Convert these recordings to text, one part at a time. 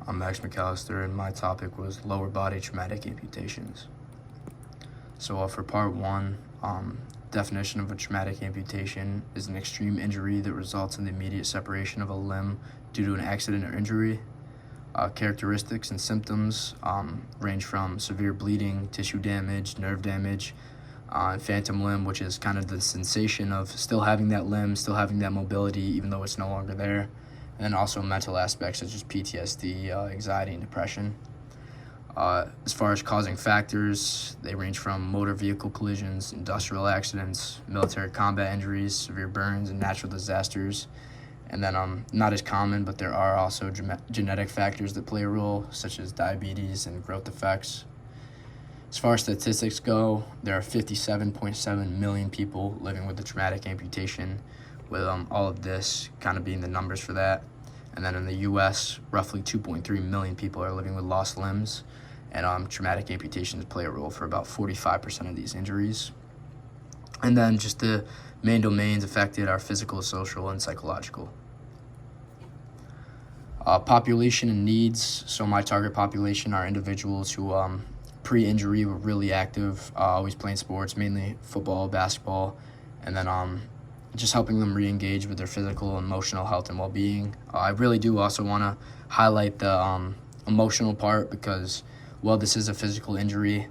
I'm Max McAllister, and my topic was lower body traumatic amputations. So for part one, definition of a traumatic amputation is an extreme injury that results in the immediate separation of a limb due to an accident or injury. Characteristics and symptoms range from severe bleeding, tissue damage, nerve damage, phantom limb, which is kind of the sensation of still having that limb, still having that mobility, even though it's no longer there. And then also mental aspects such as PTSD, anxiety, and depression. As far as causing factors, they range from motor vehicle collisions, industrial accidents, military combat injuries, severe burns, and natural disasters. And then not as common, but there are also genetic factors that play a role, such as diabetes and growth defects. As far as statistics go, there are 57.7 million people living with a traumatic amputation, with all of this kind of being the numbers for that. And then in the U.S., roughly 2.3 million people are living with lost limbs, and traumatic amputations play a role for about 45% of these injuries. And then just the main domains affected are physical, social, and psychological. Population and needs. So my target population are individuals who pre-injury were really active, always playing sports, mainly football, basketball, and then just helping them re-engage with their physical and emotional health and well-being. I really do also want to highlight the emotional part because, while this is a physical injury,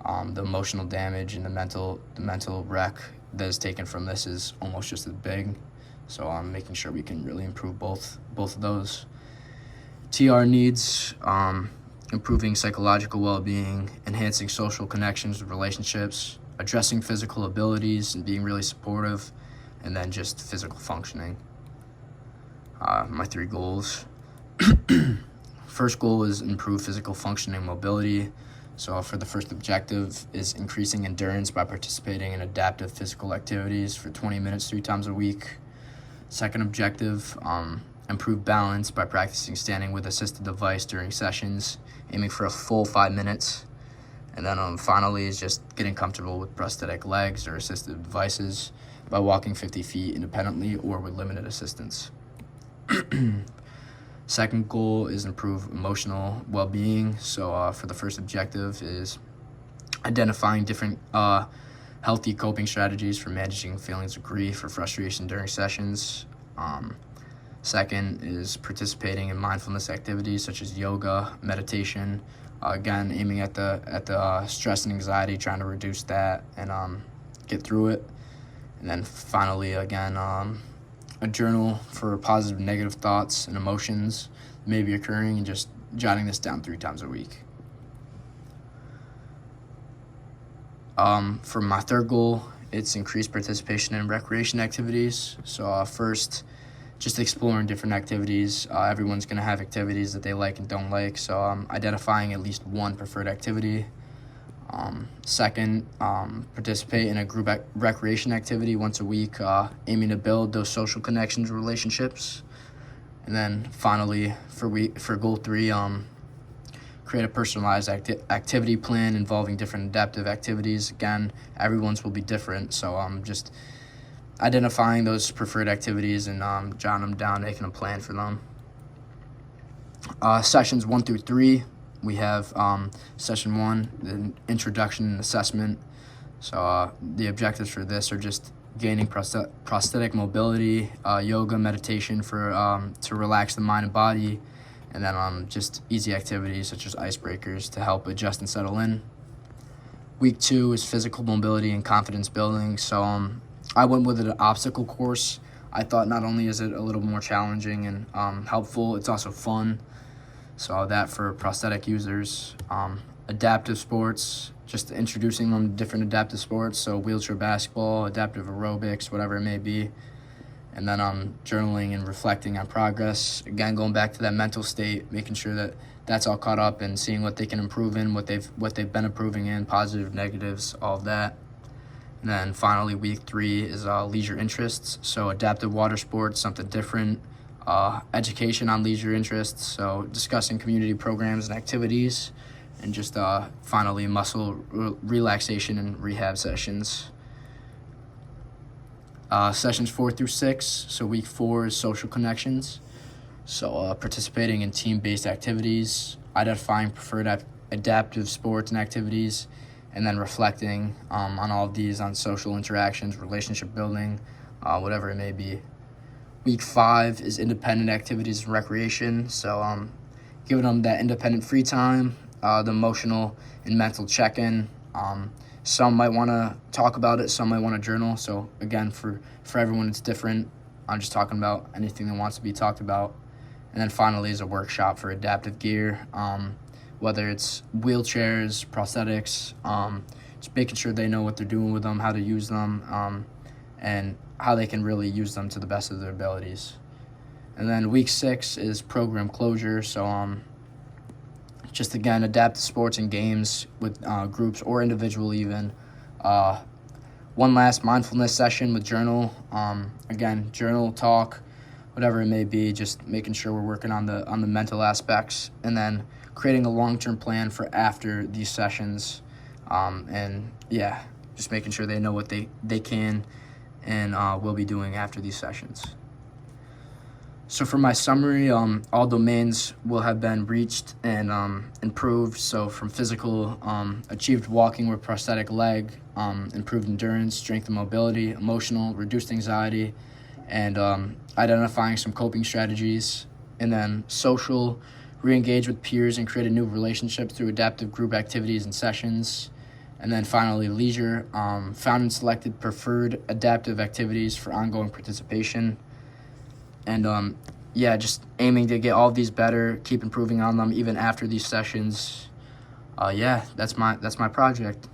the emotional damage and the mental wreck that is taken from this is almost just as big. So I'm making sure we can really improve both of those. TR needs, improving psychological well-being, enhancing social connections with relationships, addressing physical abilities and being really supportive, and then just physical functioning. My 3 goals. First goal is improve physical functioning and mobility. So for the first objective is increasing endurance by participating in adaptive physical activities for 20 minutes 3 times a week. Second objective, improve balance by practicing standing with assisted device during sessions, aiming for a full 5 minutes. And then finally is just getting comfortable with prosthetic legs or assisted devices by walking 50 feet independently or with limited assistance. Second goal is improve emotional well-being. So for the first objective is identifying different healthy coping strategies for managing feelings of grief or frustration during sessions. Second is participating in mindfulness activities such as yoga, meditation, again aiming at the stress and anxiety, trying to reduce that and get through it. And then finally, again, a journal for positive and negative thoughts and emotions that may be occurring, and just jotting this down 3 times a week. For my third goal, it's increased participation in recreation activities. So first, just exploring different activities. Everyone's going to have activities that they like and don't like, so identifying at least one preferred activity. Second, participate in a group recreation activity once a week, aiming to build those social connections and relationships. And then finally, for goal 3, create a personalized activity plan involving different adaptive activities. Again, everyone's will be different, so just identifying those preferred activities and jotting them down, making a plan for them. Sessions 1 through 3. We have session 1, the introduction and assessment. So the objectives for this are just gaining prosthetic mobility, yoga, meditation to relax the mind and body, and then just easy activities such as icebreakers to help adjust and settle in. Week 2 is physical mobility and confidence building. So I went with an obstacle course. I thought not only is it a little more challenging and helpful, it's also fun. So that for prosthetic users. Adaptive sports, just introducing them to different adaptive sports, so wheelchair basketball, adaptive aerobics, whatever it may be. And then journaling and reflecting on progress. Again, going back to that mental state, making sure that that's all caught up and seeing what they can improve in, what they've been improving in, positive, negatives, all of that. And then finally, week 3 is leisure interests. So adaptive water sports, something different. Education on leisure interests, so discussing community programs and activities, and just finally muscle relaxation and rehab sessions. Sessions 4 through 6, so week 4 is social connections. So participating in team-based activities, identifying preferred adaptive sports and activities, and then reflecting on all of these on social interactions, relationship building, whatever it may be. Week 5 is independent activities and recreation. So giving them that independent free time, the emotional and mental check-in. Some might want to talk about it, some might want to journal. So again, for everyone, it's different. I'm just talking about anything that wants to be talked about. And then finally is a workshop for adaptive gear, whether it's wheelchairs, prosthetics, just making sure they know what they're doing with them, how to use them, and how they can really use them to the best of their abilities. And then week 6 is program closure. So just again, adaptive sports and games with groups or individual even. One last mindfulness session with journal. Again, journal, talk, whatever it may be, just making sure we're working on the mental aspects, and then creating a long-term plan for after these sessions. And yeah, just making sure they know what they can and will be doing after these sessions. So for my summary, all domains will have been reached and improved. So from physical, achieved walking with prosthetic leg, improved endurance, strength and mobility, emotional, reduced anxiety, and identifying some coping strategies. And then social, re-engage with peers and create a new relationship through adaptive group activities and sessions. And then finally, leisure, found and selected preferred adaptive activities for ongoing participation. And yeah, just aiming to get all of these better, keep improving on them even after these sessions. Yeah, that's my project.